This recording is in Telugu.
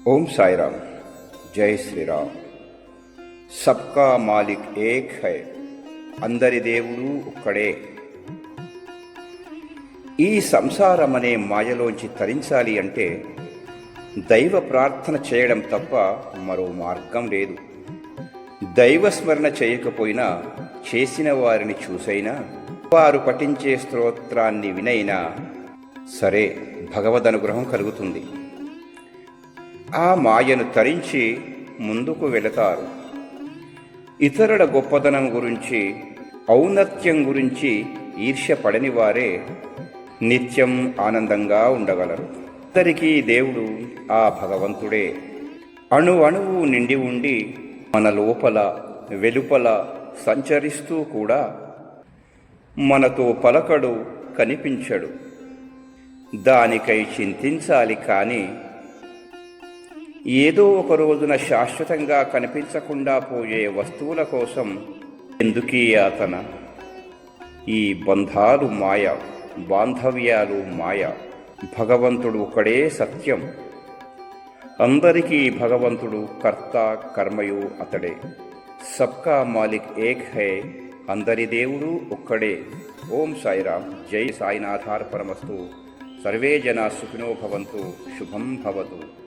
ఓం సాయిరామ్. జై శ్రీరామ్. సబ్కా మాలిక్ ఏక్ హై. అందరి దేవుడు ఒక్కడే. ఈ సంసారం అనే మాయలోంచి తరించాలి అంటే దైవ ప్రార్థన చేయడం తప్ప మరో మార్గం లేదు. దైవస్మరణ చేయకపోయినా చేసిన వారిని చూసైనా వారు పఠించే స్తోత్రాన్ని వినైనా సరే భగవదనుగ్రహం కలుగుతుంది. ఆ మాయను తరించి ముందుకు వెళతారు. ఇతరుల గొప్పదనం గురించి, ఔన్నత్యం గురించి ఈర్ష్య పడని వారే నిత్యం ఆనందంగా ఉండగలరు. అందరికీ దేవుడు ఆ భగవంతుడే. అణువు నిండి ఉండి మన లోపల వెలుపల సంచరిస్తూ కూడా మనతో పలకడు, కనిపించడు. దానికై చింతించాలి కానీ ఏదో ఒక రోజున శాశ్వతంగా కనిపించకుండా పోయే వస్తువుల కోసం ఎందుకీ యాతన? ఈ బంధాలు మాయ, బాంధవ్యాలు మాయ. భగవంతుడు ఒకడే సత్యం. అందరికీ భగవంతుడు కర్త, కర్మయు అతడే. సబ్కా మాలిక్ ఏక్ హై. అందరి దేవుడు ఒక్కడే. ఓం సాయిరామ్. జై సాయినాథార్పణమస్తు. సర్వే జనా సుఖినో భవంతు. శుభం భవతు.